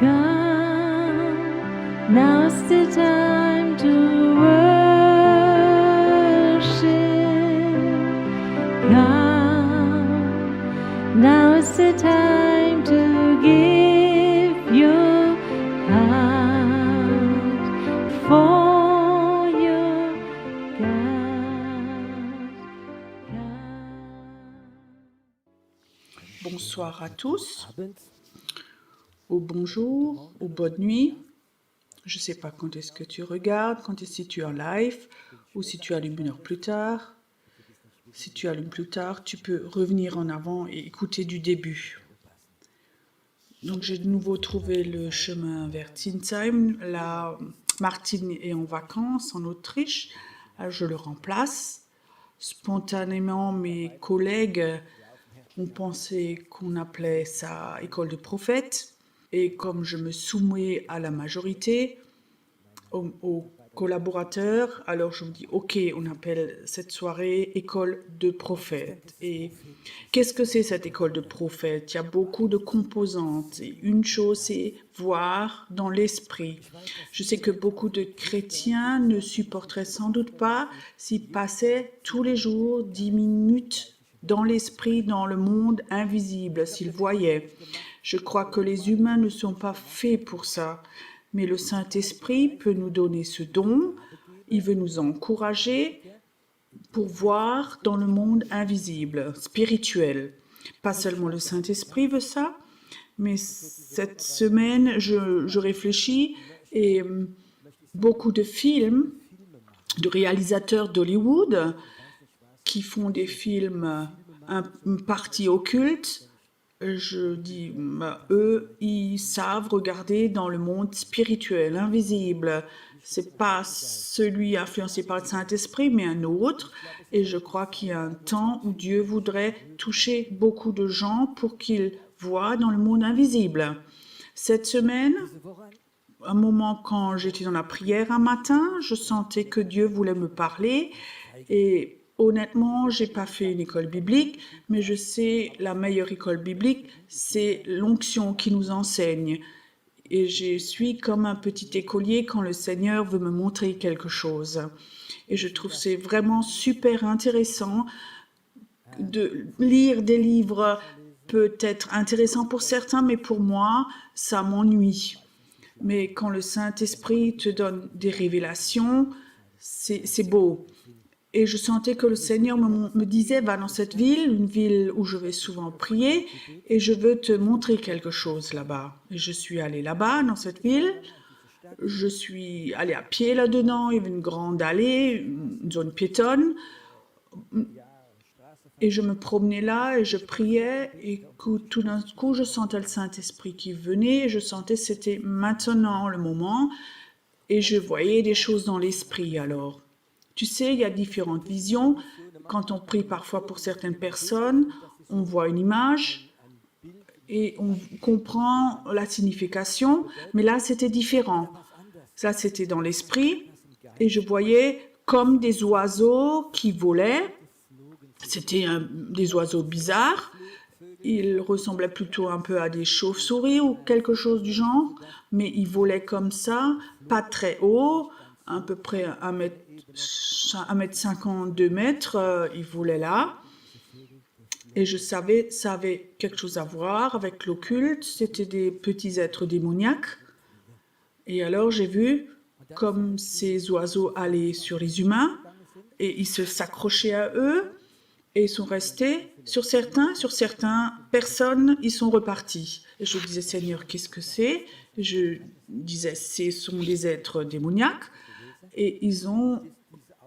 Come, now's the time to worship. Come, now's the time to give your heart for your God. Bonsoir à tous, ou bonjour, ou bonne nuit. Je ne sais pas quand est-ce que tu regardes, quand est-ce que tu es en live, ou si tu allumes une heure plus tard. Si tu allumes plus tard, tu peux revenir en avant et écouter du début. Donc j'ai de nouveau trouvé le chemin vers Zinsheim. Là, Martine est en vacances en Autriche. Là, je le remplace. Spontanément, mes collègues ont pensé qu'on appelait ça école de prophètes. Et comme je me soumets à la majorité, aux collaborateurs, alors je me dis, ok, on appelle cette soirée école de prophètes. Et qu'est-ce que c'est cette école de prophètes? Il y a beaucoup de composantes. Et une chose, c'est voir dans l'esprit. Je sais que beaucoup de chrétiens ne supporteraient sans doute pas s'ils passaient tous les jours 10 minutes dans l'esprit, dans le monde invisible, s'ils voyaient. Je crois que les humains ne sont pas faits pour ça. Mais le Saint-Esprit peut nous donner ce don. Il veut nous encourager pour voir dans le monde invisible, spirituel. Pas seulement le Saint-Esprit veut ça, mais cette semaine, je réfléchis et beaucoup de films, de réalisateurs d'Hollywood qui font des films une partie occulte, je dis, eux, ils savent regarder dans le monde spirituel, invisible. C'est pas celui influencé par le Saint-Esprit, mais un autre. Et je crois qu'il y a un temps où Dieu voudrait toucher beaucoup de gens pour qu'ils voient dans le monde invisible. Cette semaine, un moment quand j'étais dans la prière un matin, je sentais que Dieu voulait me parler et honnêtement, j'ai pas fait une école biblique, mais je sais la meilleure école biblique, c'est l'onction qui nous enseigne. Et je suis comme un petit écolier quand le Seigneur veut me montrer quelque chose. Et je trouve c'est vraiment super intéressant de lire des livres, peut-être intéressant pour certains, mais pour moi, ça m'ennuie. Mais quand le Saint-Esprit te donne des révélations, c'est beau. Et je sentais que le Seigneur me disait, va dans cette ville, une ville où je vais souvent prier, et je veux te montrer quelque chose là-bas. Et je suis allée là-bas, dans cette ville. Je suis allée à pied là-dedans, il y avait une grande allée, une zone piétonne. Et je me promenais là et je priais et tout d'un coup, je sentais le Saint-Esprit qui venait et je sentais que c'était maintenant le moment et je voyais des choses dans l'esprit alors. Tu sais, il y a différentes visions. Quand on prie parfois pour certaines personnes, on voit une image et on comprend la signification, mais là, c'était différent. Ça, c'était dans l'esprit et je voyais comme des oiseaux qui volaient. C'était des oiseaux bizarres. Ils ressemblaient plutôt un peu à des chauves-souris ou quelque chose du genre, mais ils volaient comme ça, pas très haut, à peu près 1m50, 2 mètres, ils volaient là. Et je savais, ça avait quelque chose à voir avec l'occulte, c'était des petits êtres démoniaques. Et alors j'ai vu comme ces oiseaux allaient sur les humains et ils s'accrochaient à eux et ils sont restés. Sur certains personnes, ils sont repartis. Et je disais, Seigneur, qu'est-ce que c'est? Je disais, ce sont des êtres démoniaques et ils ont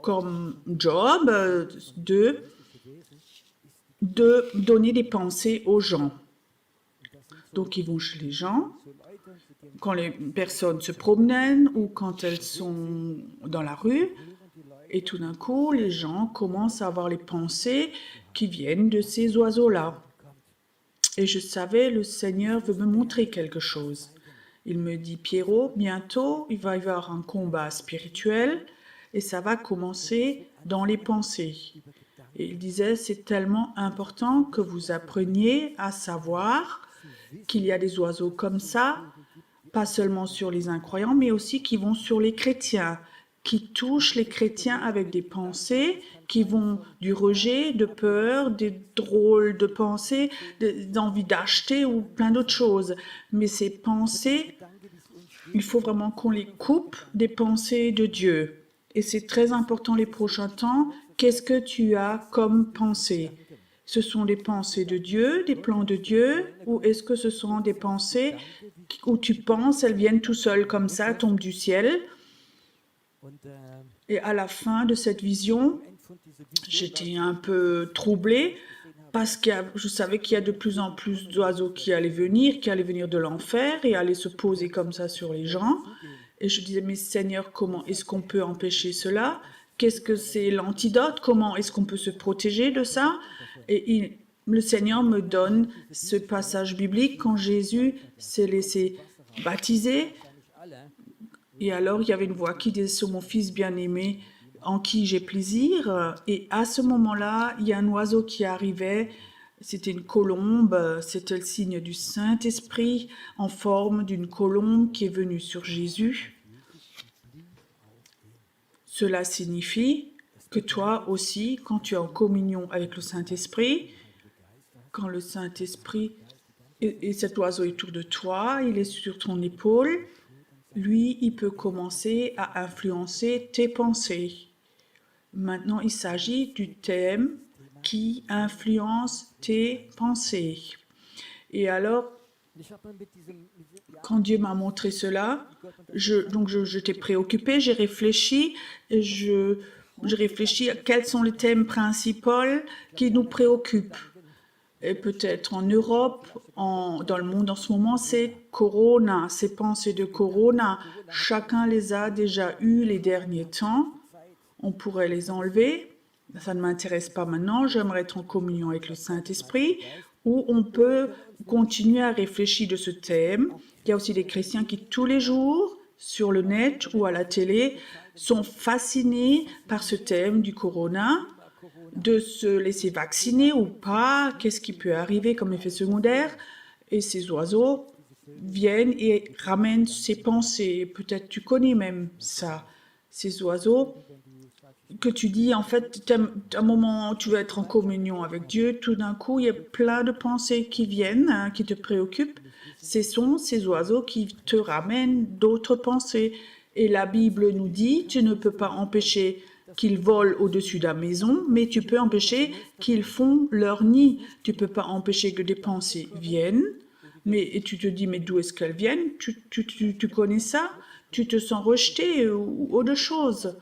comme job de donner des pensées aux gens. Donc ils vont chez les gens, quand les personnes se promènent ou quand elles sont dans la rue, et tout d'un coup, les gens commencent à avoir les pensées qui viennent de ces oiseaux-là. Et je savais, le Seigneur veut me montrer quelque chose. Il me dit, Pierrot, bientôt, il va y avoir un combat spirituel et ça va commencer dans les pensées. Et il disait, c'est tellement important que vous appreniez à savoir qu'il y a des oiseaux comme ça, pas seulement sur les incroyants, mais aussi qui vont sur les chrétiens, qui touchent les chrétiens avec des pensées qui vont du rejet, de peur, des drôles de pensées, d'envie d'acheter ou plein d'autres choses. Mais ces pensées, il faut vraiment qu'on les coupe des pensées de Dieu. Et c'est très important les prochains temps. Qu'est-ce que tu as comme pensée? Ce sont des pensées de Dieu, des plans de Dieu, ou est-ce que ce sont des pensées où tu penses, elles viennent tout seules comme ça, tombent du ciel? Et à la fin de cette vision, j'étais un peu troublée parce que je savais qu'il y a de plus en plus d'oiseaux qui allaient venir de l'enfer et allaient se poser comme ça sur les gens. Et je disais, mais Seigneur, comment est-ce qu'on peut empêcher cela? Qu'est-ce que c'est l'antidote? Comment est-ce qu'on peut se protéger de ça? Et le Seigneur me donne ce passage biblique quand Jésus s'est laissé baptiser. Et alors, il y avait une voix qui disait, c'est mon fils bien-aimé en qui j'ai plaisir. Et à ce moment-là, il y a un oiseau qui arrivait. C'était une colombe, c'était le signe du Saint-Esprit en forme d'une colombe qui est venue sur Jésus. Cela signifie que toi aussi, quand tu es en communion avec le Saint-Esprit, quand le Saint-Esprit et cet oiseau est autour de toi, il est sur ton épaule, lui, il peut commencer à influencer tes pensées. Maintenant, il s'agit du thème qui influence tes pensées. Et alors, quand Dieu m'a montré cela, j'étais préoccupée, j'ai réfléchi, et je réfléchis à quels sont les thèmes principaux qui nous préoccupent. Et peut-être en Europe, dans le monde en ce moment, c'est Corona, ces pensées de Corona. Chacun les a déjà eues les derniers temps. On pourrait les enlever. Ça ne m'intéresse pas maintenant. J'aimerais être en communion avec le Saint-Esprit, où on peut continuer à réfléchir de ce thème. Il y a aussi des chrétiens qui, tous les jours, sur le net ou à la télé, sont fascinés par ce thème du Corona, de se laisser vacciner ou pas, qu'est-ce qui peut arriver comme effet secondaire. Et ces oiseaux viennent et ramènent ces pensées. Peut-être tu connais même ça, ces oiseaux que tu dis, en fait, à un moment, tu veux être en communion avec Dieu, tout d'un coup, il y a plein de pensées qui viennent, qui te préoccupent. Ce sont ces oiseaux qui te ramènent d'autres pensées. Et la Bible nous dit, tu ne peux pas empêcher qu'ils volent au-dessus de la maison, mais tu peux empêcher qu'ils font leur nid. Tu ne peux pas empêcher que des pensées viennent, et tu te dis, mais d'où est-ce qu'elles viennent? Tu connais ça? Tu te sens rejeté ou autre chose.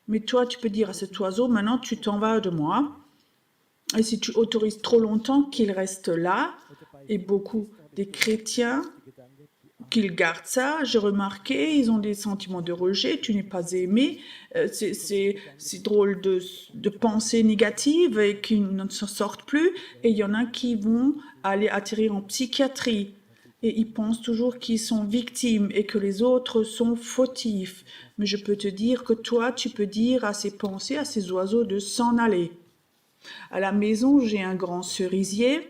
Mais toi, tu peux dire à cet oiseau, maintenant, tu t'en vas de moi. Et si tu autorises trop longtemps qu'il reste là, et beaucoup des chrétiens, qu'ils gardent ça, j'ai remarqué, ils ont des sentiments de rejet, tu n'es pas aimé, c'est drôle de pensées négatives et qui ne s'en sortent plus. Et il y en a qui vont aller atterrir en psychiatrie. Et ils pensent toujours qu'ils sont victimes et que les autres sont fautifs. Mais je peux te dire que toi, tu peux dire à ces pensées, à ces oiseaux de s'en aller. À la maison, j'ai un grand cerisier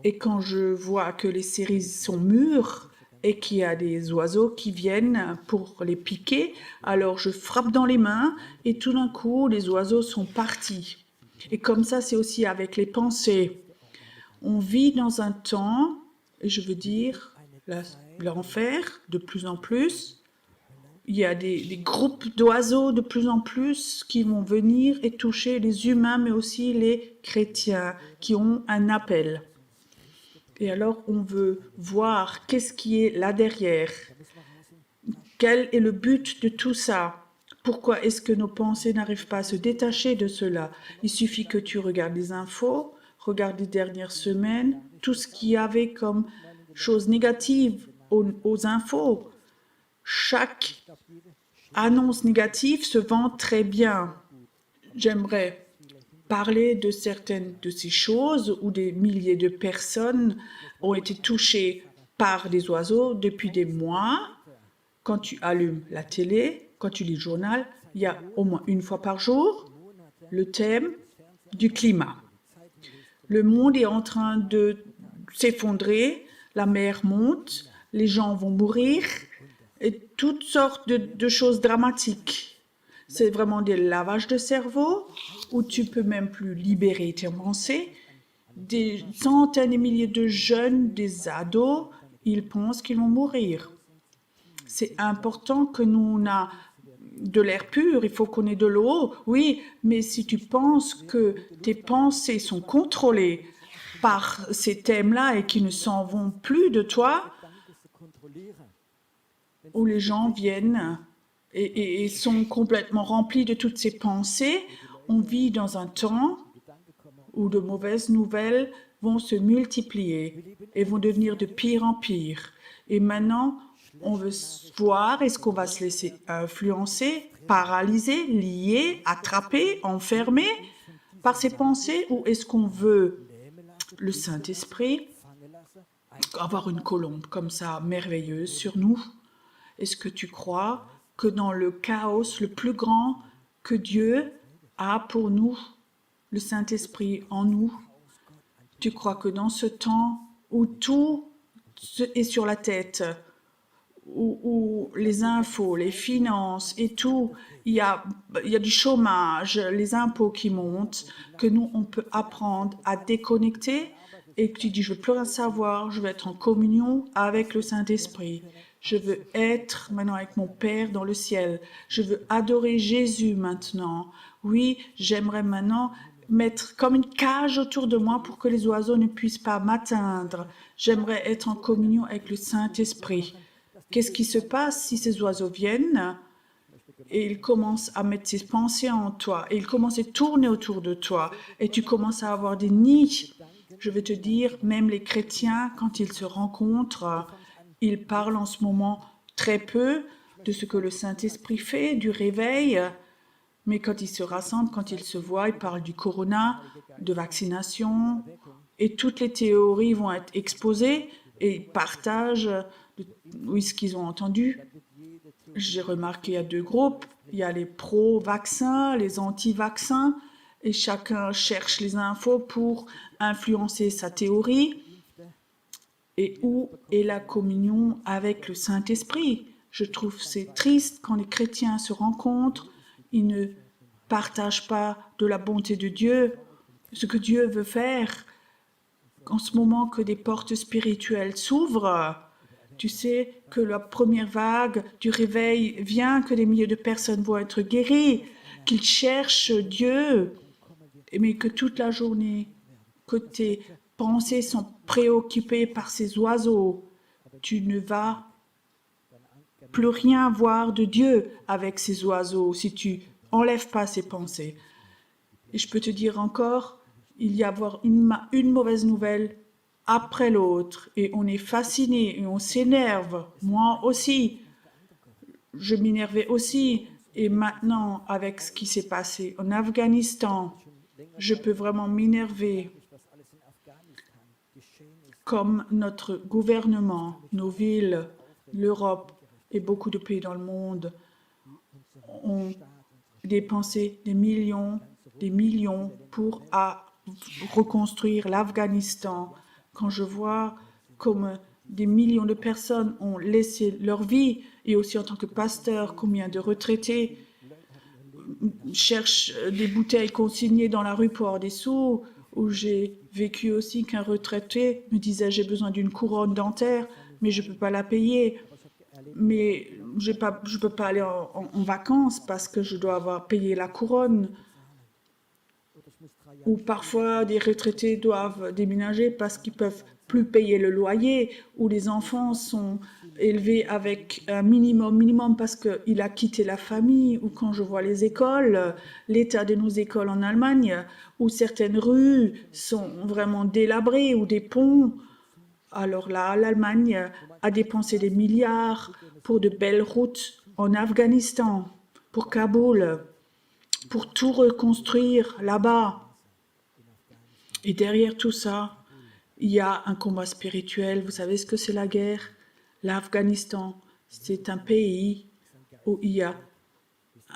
et quand je vois que les cerises sont mûres et qu'il y a des oiseaux qui viennent pour les piquer, alors je frappe dans les mains et tout d'un coup, les oiseaux sont partis. Et comme ça, c'est aussi avec les pensées. On vit dans un temps, je veux dire, l'enfer de plus en plus. Il y a des groupes d'oiseaux de plus en plus qui vont venir et toucher les humains, mais aussi les chrétiens qui ont un appel. Et alors, on veut voir qu'est-ce qui est là derrière. Quel est le but de tout ça? Pourquoi est-ce que nos pensées n'arrivent pas à se détacher de cela? Il suffit que tu regardes les infos, regarde les dernières semaines, tout ce qu'il y avait comme choses négatives aux infos. Chaque annonce négative se vend très bien. J'aimerais parler de certaines de ces choses où des milliers de personnes ont été touchées par des oiseaux depuis des mois. Quand tu allumes la télé, quand tu lis le journal, il y a au moins une fois par jour le thème du climat. Le monde est en train de s'effondrer, la mer monte, les gens vont mourir, et toutes sortes de choses dramatiques. C'est vraiment des lavages de cerveau, où tu peux même plus libérer tes pensées. Des centaines et milliers de jeunes, des ados, ils pensent qu'ils vont mourir. C'est important que nous on a de l'air pur, il faut qu'on ait de l'eau, oui, mais si tu penses que tes pensées sont contrôlées par ces thèmes-là et qui ne s'en vont plus de toi, où les gens viennent et sont complètement remplis de toutes ces pensées, on vit dans un temps où de mauvaises nouvelles vont se multiplier et vont devenir de pire en pire. Et maintenant, on veut voir, est-ce qu'on va se laisser influencer, paralyser, lier, attraper, enfermer par ces pensées, ou est-ce qu'on veut le Saint-Esprit, avoir une colombe comme ça merveilleuse sur nous? Est-ce que tu crois que dans le chaos le plus grand que Dieu a pour nous, le Saint-Esprit en nous, tu crois que dans ce temps où tout est sur la tête, où les infos, les finances et tout, il y a du chômage, les impôts qui montent, que nous, on peut apprendre à déconnecter et que tu dis, je veux plus rien savoir, je veux être en communion avec le Saint-Esprit. Je veux être maintenant avec mon Père dans le ciel. Je veux adorer Jésus maintenant. Oui, j'aimerais maintenant mettre comme une cage autour de moi pour que les oiseaux ne puissent pas m'atteindre. J'aimerais être en communion avec le Saint-Esprit. Qu'est-ce qui se passe si ces oiseaux viennent et ils commencent à mettre ces pensées en toi et ils commencent à tourner autour de toi et tu commences à avoir des nids? Je vais te dire, même les chrétiens, quand ils se rencontrent, ils parlent en ce moment très peu de ce que le Saint-Esprit fait, du réveil, mais quand ils se rassemblent, quand ils se voient, ils parlent du corona, de vaccination, et toutes les théories vont être exposées et ils partagent oui, ce qu'ils ont entendu. J'ai remarqué, il y a deux groupes. Il y a les pro-vaccins, les anti-vaccins, et chacun cherche les infos pour influencer sa théorie. Et où est la communion avec le Saint-Esprit? Je trouve c'est triste quand les chrétiens se rencontrent, ils ne partagent pas de la bonté de Dieu, ce que Dieu veut faire. En ce moment que des portes spirituelles s'ouvrent, tu sais que la première vague du réveil vient, que des milliers de personnes vont être guéries, qu'ils cherchent Dieu, mais que toute la journée, que tes pensées sont préoccupées par ces oiseaux, tu ne vas plus rien voir de Dieu avec ces oiseaux si tu enlèves pas ces pensées. Et je peux te dire encore, il y a avoir une mauvaise nouvelle après l'autre et on est fasciné et on s'énerve. Moi aussi, je m'énervais aussi. Et maintenant, avec ce qui s'est passé en Afghanistan, je peux vraiment m'énerver. Comme notre gouvernement, nos villes, l'Europe et beaucoup de pays dans le monde ont dépensé des millions pour reconstruire l'Afghanistan. Quand je vois comme des millions de personnes ont laissé leur vie, et aussi en tant que pasteur, combien de retraités cherchent des bouteilles consignées dans la rue pour avoir des sous, où j'ai vécu aussi qu'un retraité me disait j'ai besoin d'une couronne dentaire, mais je ne peux pas la payer. Mais je ne peux pas aller en vacances parce que je dois avoir payé la couronne. Ou parfois des retraités doivent déménager parce qu'ils ne peuvent plus payer le loyer, ou les enfants sont élevés avec un minimum parce qu'il a quitté la famille, ou quand je vois les écoles, l'état de nos écoles en Allemagne, où certaines rues sont vraiment délabrées, ou des ponts. Alors là, l'Allemagne a dépensé des milliards pour de belles routes en Afghanistan, pour Kaboul, pour tout reconstruire là-bas. Et derrière tout ça, il y a un combat spirituel. Vous savez ce que c'est la guerre? L'Afghanistan, c'est un pays où il y a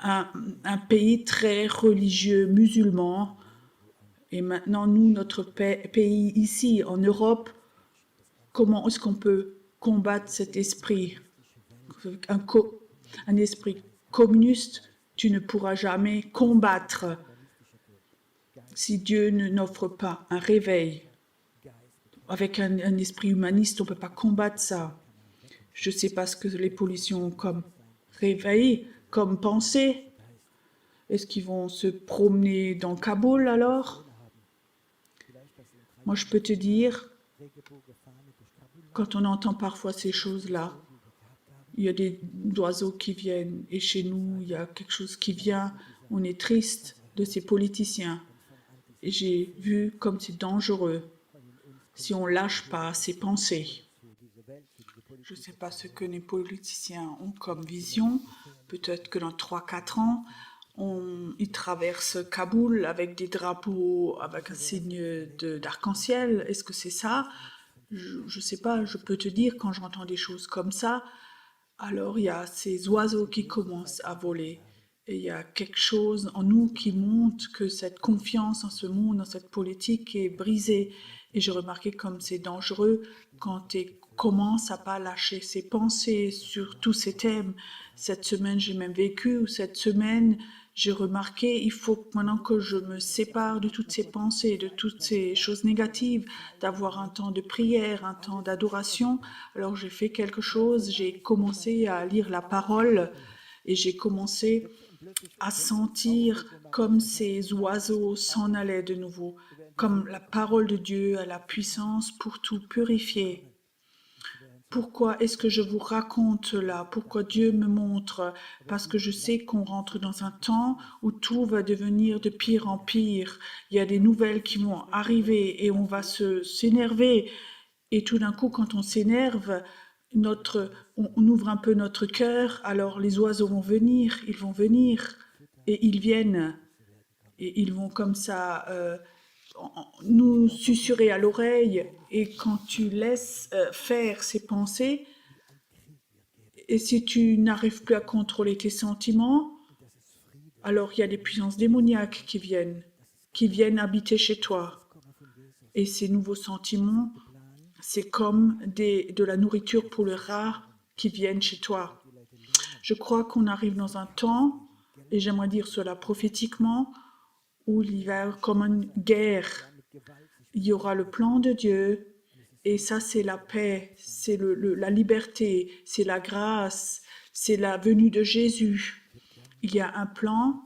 un pays très religieux, musulman. Et maintenant, nous, notre pays ici, en Europe, comment est-ce qu'on peut combattre cet esprit, un esprit communiste, tu ne pourras jamais combattre si Dieu n'offre pas un réveil. Avec un esprit humaniste, on ne peut pas combattre ça. Je ne sais pas ce que les policiers ont comme réveil, comme pensée. Est-ce qu'ils vont se promener dans Kaboul alors? Moi, je peux te dire, quand on entend parfois ces choses-là, il y a des oiseaux qui viennent et chez nous, il y a quelque chose qui vient. On est triste de ces politiciens. Et j'ai vu comme c'est dangereux si on lâche pas ces pensées. Je ne sais pas ce que les politiciens ont comme vision. Peut-être que dans 3-4 ans, ils traversent Kaboul avec des drapeaux, avec un signe d'arc-en-ciel. Est-ce que c'est ça? Je ne sais pas, je peux te dire, quand j'entends des choses comme ça, alors il y a ces oiseaux qui commencent à voler. Et il y a quelque chose en nous qui montre que cette confiance en ce monde, dans cette politique est brisée. Et j'ai remarqué comme c'est dangereux quand tu commences à pas lâcher ses pensées sur tous ces thèmes. Cette semaine, j'ai même vécu, ou cette semaine, j'ai remarqué, il faut maintenant que je me sépare de toutes ces pensées, de toutes ces choses négatives, d'avoir un temps de prière, un temps d'adoration. Alors j'ai fait quelque chose, j'ai commencé à lire la parole et j'ai commencé à sentir comme ces oiseaux s'en allaient de nouveau, comme la parole de Dieu a la puissance pour tout purifier. Pourquoi est-ce que je vous raconte cela? Pourquoi Dieu me montre? Parce que je sais qu'on rentre dans un temps où tout va devenir de pire en pire. Il y a des nouvelles qui vont arriver et on va s'énerver. Et tout d'un coup, quand on s'énerve, on ouvre un peu notre cœur, alors les oiseaux vont venir et ils viennent. Et ils vont comme ça nous susurrer à l'oreille, et quand tu laisses faire ces pensées, et si tu n'arrives plus à contrôler tes sentiments, alors il y a des puissances démoniaques qui viennent habiter chez toi. Et ces nouveaux sentiments, c'est comme de la nourriture pour le rat qui viennent chez toi. Je crois qu'on arrive dans un temps, et j'aimerais dire cela prophétiquement, où il y va comme une guerre. Il y aura le plan de Dieu, et ça c'est la paix, c'est la liberté, c'est la grâce, c'est la venue de Jésus. Il y a un plan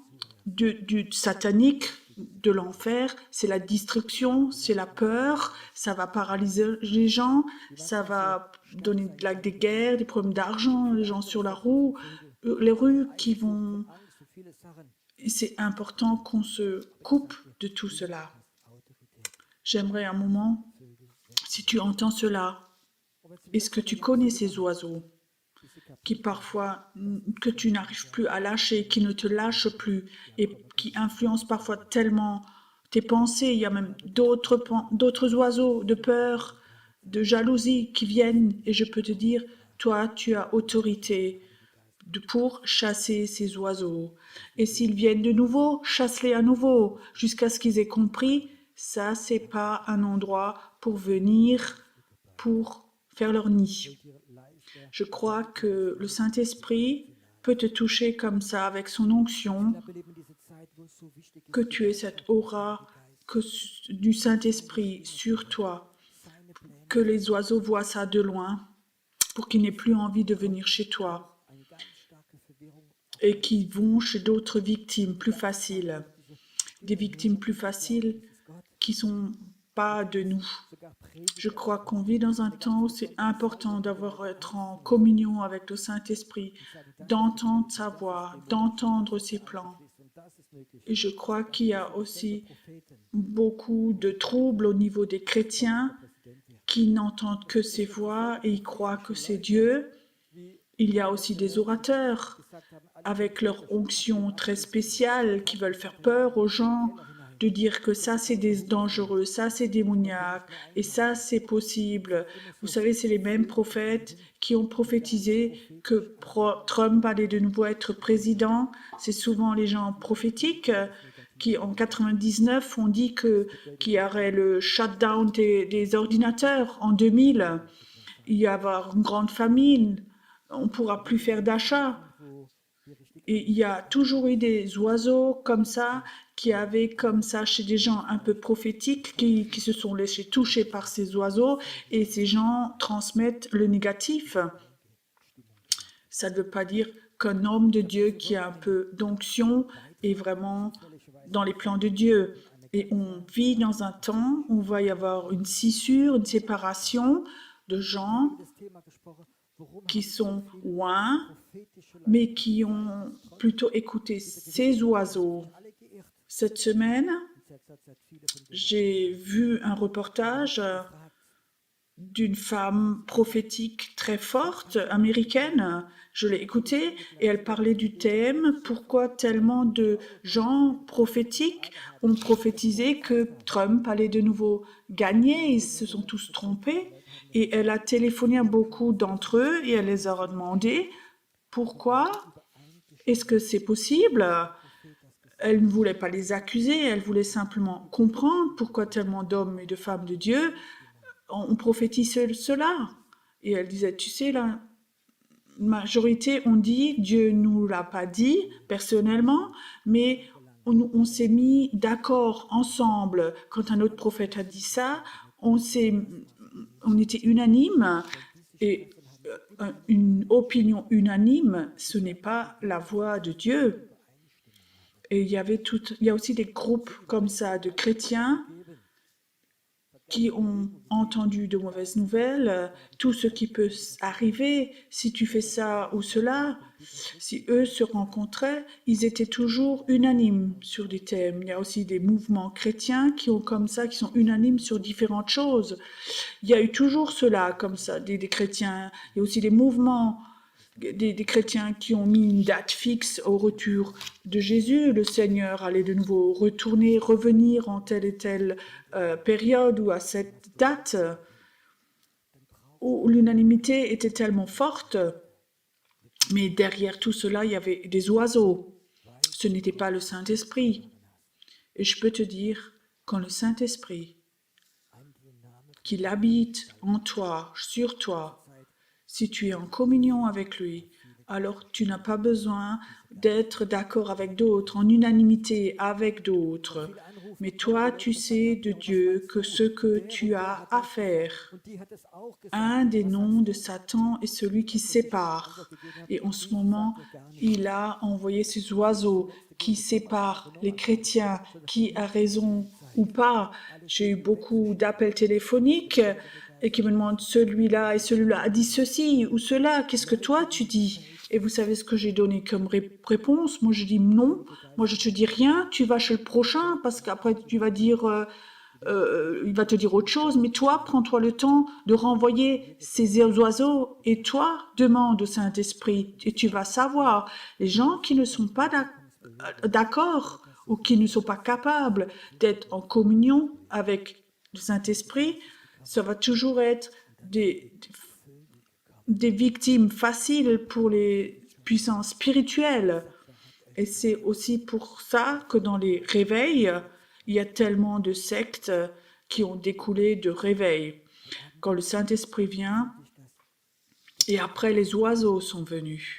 du satanique, de l'enfer, c'est la destruction, c'est la peur, ça va paralyser les gens, ça va donner des guerres, des problèmes d'argent, les gens sur la roue, les rues qui vont... C'est important qu'on se coupe de tout cela. J'aimerais un moment, si tu entends cela, est-ce que tu connais ces oiseaux qui parfois, que tu n'arrives plus à lâcher, qui ne te lâchent plus et qui influencent parfois tellement tes pensées? Il y a même d'autres oiseaux de peur, de jalousie qui viennent, et je peux te dire, toi, tu as autorité pour chasser ces oiseaux. Et s'ils viennent de nouveau, chasse-les à nouveau, jusqu'à ce qu'ils aient compris, ça, c'est pas un endroit pour venir, pour faire leur nid. Je crois que le Saint-Esprit peut te toucher comme ça avec son onction, que tu aies cette aura du Saint-Esprit sur toi, que les oiseaux voient ça de loin, pour qu'ils n'aient plus envie de venir chez toi et qu'ils vont chez d'autres victimes plus faciles, des victimes plus faciles qui sont pas de nous. Je crois qu'on vit dans un temps où c'est important d'être en communion avec le Saint-Esprit, d'entendre sa voix, d'entendre ses plans. Et je crois qu'il y a aussi beaucoup de troubles au niveau des chrétiens qui n'entendent que ses voix et ils croient que c'est Dieu. Il y a aussi des orateurs avec leur onction très spéciale qui veulent faire peur aux gens, de dire que ça c'est dangereux, ça c'est démoniaque et ça c'est possible. Vous savez, c'est les mêmes prophètes qui ont prophétisé que Trump allait de nouveau être président. C'est souvent les gens prophétiques qui en 99 ont dit qu'il y aurait le shutdown des ordinateurs en 2000. il y avoir une grande famine, on ne pourra plus faire d'achat. Et il y a toujours eu des oiseaux comme ça, qui avaient comme ça chez des gens un peu prophétiques, qui se sont laissés toucher par ces oiseaux, et ces gens transmettent le négatif. Ça ne veut pas dire qu'un homme de Dieu qui a un peu d'onction est vraiment dans les plans de Dieu. Et on vit dans un temps où il va y avoir une scissure, une séparation de gens qui sont loin, mais qui ont plutôt écouté ces oiseaux. Cette semaine, j'ai vu un reportage d'une femme prophétique très forte, américaine. Je l'ai écoutée et elle parlait du thème pourquoi tellement de gens prophétiques ont prophétisé que Trump allait de nouveau gagner. Ils se sont tous trompés et elle a téléphoné à beaucoup d'entre eux et elle les a demandé pourquoi est-ce que c'est possible. Elle ne voulait pas les accuser, elle voulait simplement comprendre pourquoi tellement d'hommes et de femmes de Dieu on prophétise cela. Et elle disait, tu sais, la majorité, on dit, Dieu ne nous l'a pas dit personnellement, mais on s'est mis d'accord ensemble. Quand un autre prophète a dit ça, on était unanime. Et une opinion unanime, ce n'est pas la voix de Dieu. Et il y a aussi des groupes comme ça de chrétiens qui ont entendu de mauvaises nouvelles, tout ce qui peut arriver si tu fais ça ou cela. Si eux se rencontraient, ils étaient toujours unanimes sur des thèmes. Il y a aussi des mouvements chrétiens qui ont comme ça, qui sont unanimes sur différentes choses. Il y a eu toujours cela comme ça, des chrétiens. Il y a aussi des mouvements des chrétiens qui ont mis une date fixe au retour de Jésus. Le Seigneur allait de nouveau revenir en telle et telle période ou à cette date où l'unanimité était tellement forte. Mais derrière tout cela, il y avait des oiseaux. Ce n'était pas le Saint-Esprit. Et je peux te dire, quand le Saint-Esprit, qu'il habite en toi, sur toi, si tu es en communion avec lui, alors tu n'as pas besoin d'être d'accord avec d'autres, en unanimité avec d'autres. Mais toi, tu sais de Dieu que ce que tu as à faire. Un des noms de Satan est celui qui sépare. Et en ce moment, il a envoyé ces oiseaux qui séparent les chrétiens, qui a raison ou pas. J'ai eu beaucoup d'appels téléphoniques et qui me demandent celui-là et celui-là a dit ceci ou cela, qu'est-ce que toi tu dis? Et vous savez ce que j'ai donné comme réponse? Moi je dis non, moi je te dis rien, tu vas chez le prochain parce qu'après tu vas dire, il va te dire autre chose, mais toi prends-toi le temps de renvoyer ces oiseaux et toi demande au Saint-Esprit et tu vas savoir. Les gens qui ne sont pas d'accord ou qui ne sont pas capables d'être en communion avec le Saint-Esprit, ça va toujours être des victimes faciles pour les puissances spirituelles. Et c'est aussi pour ça que dans les réveils, il y a tellement de sectes qui ont découlé de réveils. Quand le Saint-Esprit vient, et après les oiseaux sont venus.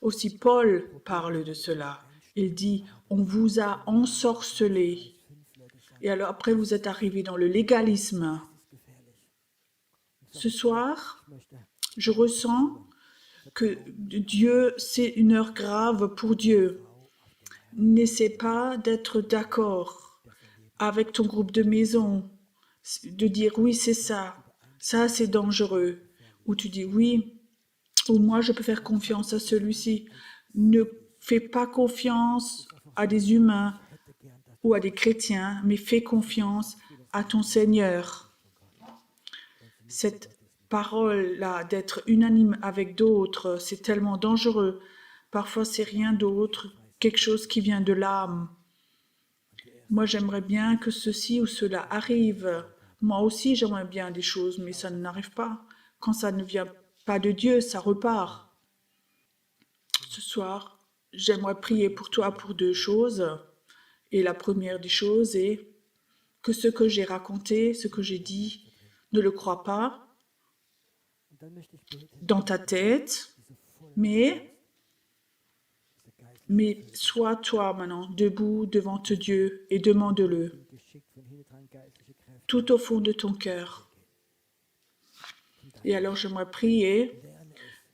Aussi Paul parle de cela. Il dit, on vous a ensorcelé. Et alors après, vous êtes arrivé dans le légalisme. Ce soir, je ressens que Dieu, c'est une heure grave pour Dieu. N'essaie pas d'être d'accord avec ton groupe de maison, de dire oui, c'est ça c'est dangereux. Ou tu dis oui, ou moi je peux faire confiance à celui-ci. Ne fais pas confiance à des humains ou à des chrétiens, mais fais confiance à ton Seigneur. Cette parole-là, d'être unanime avec d'autres, c'est tellement dangereux. Parfois, c'est rien d'autre, quelque chose qui vient de l'âme. Moi, j'aimerais bien que ceci ou cela arrive. Moi aussi, j'aimerais bien des choses, mais ça n'arrive pas. Quand ça ne vient pas de Dieu, ça repart. Ce soir, j'aimerais prier pour toi pour deux choses. Et la première des choses est que ce que j'ai raconté, ce que j'ai dit, ne le crois pas. dans ta tête, mais sois toi maintenant debout devant Dieu et demande-le tout au fond de ton cœur. Et alors j'aimerais prier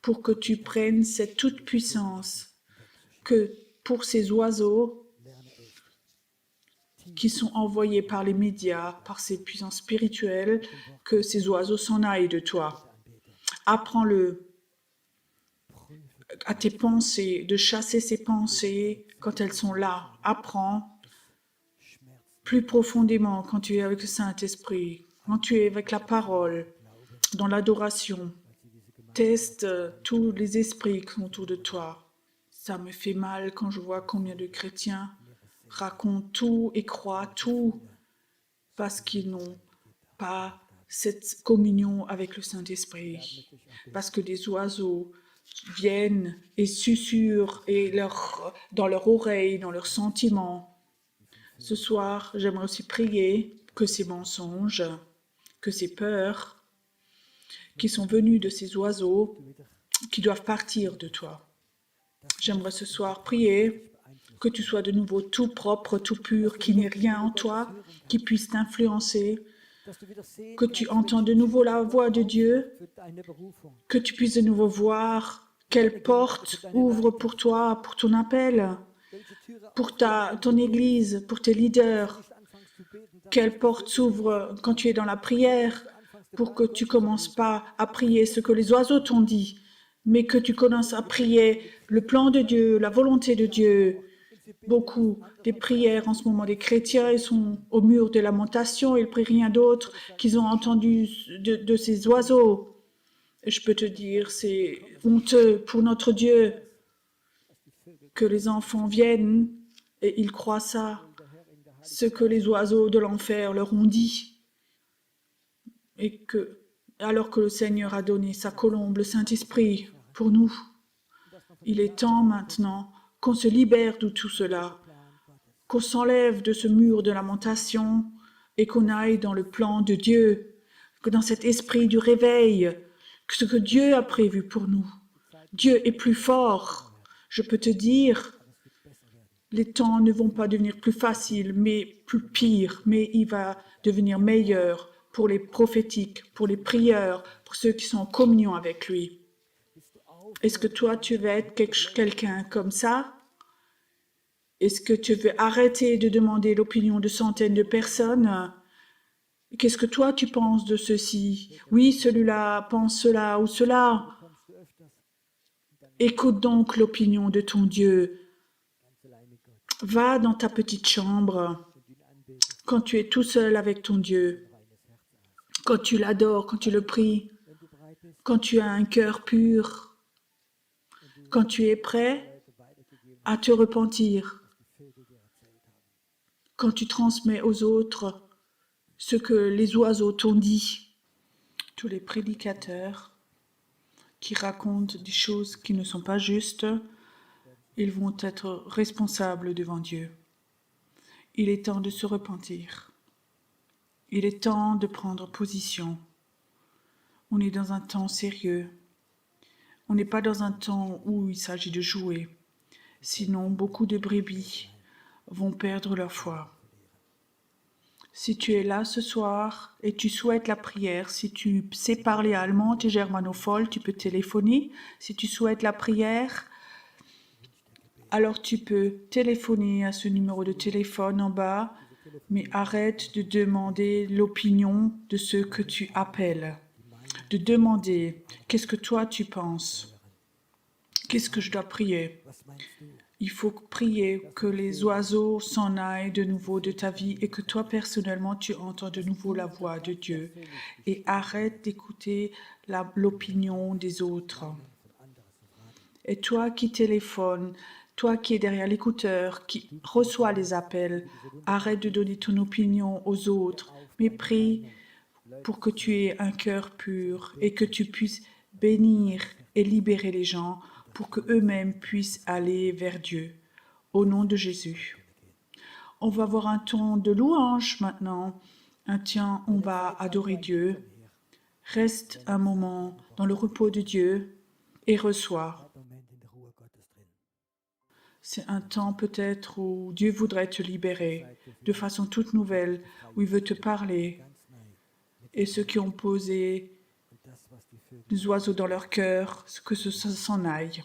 pour que tu prennes cette toute puissance que pour ces oiseaux qui sont envoyés par les médias, par ces puissances spirituelles, que ces oiseaux s'en aillent de toi. Apprends-le à tes pensées, de chasser ces pensées quand elles sont là. Apprends plus profondément quand tu es avec le Saint-Esprit, quand tu es avec la parole, dans l'adoration. Teste tous les esprits qui sont autour de toi. Ça me fait mal quand je vois combien de chrétiens racontent tout et croient tout parce qu'ils n'ont pas cette communion avec le Saint-Esprit. Parce que des oiseaux viennent et susurrent et dans leur oreille, dans leurs sentiments. Ce soir, j'aimerais aussi prier que ces mensonges, que ces peurs qui sont venus de ces oiseaux, qui doivent partir de toi. J'aimerais ce soir prier que tu sois de nouveau tout propre, tout pur, qu'il n'y ait rien en toi qui puisse t'influencer, que tu entends de nouveau la voix de Dieu, que tu puisses de nouveau voir quelle porte ouvre pour toi, pour ton appel, pour ton église, pour tes leaders, quelle porte s'ouvre quand tu es dans la prière, pour que tu ne commences pas à prier ce que les oiseaux t'ont dit, mais que tu commences à prier le plan de Dieu, la volonté de Dieu. Beaucoup des prières en ce moment des chrétiens, ils sont au mur de lamentation, ils ne prient rien d'autre qu'ils ont entendu de ces oiseaux. Et je peux te dire, c'est honteux pour notre Dieu que les enfants viennent et ils croient ça, ce que les oiseaux de l'enfer leur ont dit. Et que, alors que le Seigneur a donné sa colombe, le Saint-Esprit, pour nous, il est temps maintenant qu'on se libère de tout cela, qu'on s'enlève de ce mur de lamentation et qu'on aille dans le plan de Dieu, que dans cet esprit du réveil, que ce que Dieu a prévu pour nous. Dieu est plus fort. Je peux te dire, les temps ne vont pas devenir plus faciles, mais plus pires, mais il va devenir meilleur pour les prophétiques, pour les prieurs, pour ceux qui sont en communion avec lui. Est-ce que toi, tu veux être quelqu'un comme ça? Est-ce que tu veux arrêter de demander l'opinion de centaines de personnes? Qu'est-ce que toi, tu penses de ceci? Oui, celui-là pense cela ou cela. Écoute donc l'opinion de ton Dieu. Va dans ta petite chambre quand tu es tout seul avec ton Dieu, quand tu l'adores, quand tu le pries, quand tu as un cœur pur, quand tu es prêt à te repentir, quand tu transmets aux autres ce que les oiseaux t'ont dit. Tous les prédicateurs qui racontent des choses qui ne sont pas justes, ils vont être responsables devant Dieu. Il est temps de se repentir. Il est temps de prendre position. On est dans un temps sérieux. On n'est pas dans un temps où il s'agit de jouer. Sinon, beaucoup de brebis vont perdre leur foi. Si tu es là ce soir et tu souhaites la prière, si tu sais parler allemand, tu es germanophone, tu peux téléphoner. Si tu souhaites la prière, alors tu peux téléphoner à ce numéro de téléphone en bas, mais arrête de demander l'opinion de ceux que tu appelles. De demander, qu'est-ce que toi tu penses? Qu'est-ce que je dois prier? Il faut prier que les oiseaux s'en aillent de nouveau de ta vie et que toi personnellement tu entends de nouveau la voix de Dieu. Et arrête d'écouter l'opinion des autres. Et toi qui téléphones, toi qui es derrière l'écouteur, qui reçoit les appels, arrête de donner ton opinion aux autres, mais prie pour que tu aies un cœur pur et que tu puisses bénir et libérer les gens pour qu'eux-mêmes puissent aller vers Dieu. Au nom de Jésus. On va avoir un ton de louange maintenant. Tiens, on va adorer Dieu. Reste un moment dans le repos de Dieu et reçois. C'est un temps peut-être où Dieu voudrait te libérer de façon toute nouvelle, où il veut te parler. Et ceux qui ont posé des oiseaux dans leur cœur, que ça s'en aille.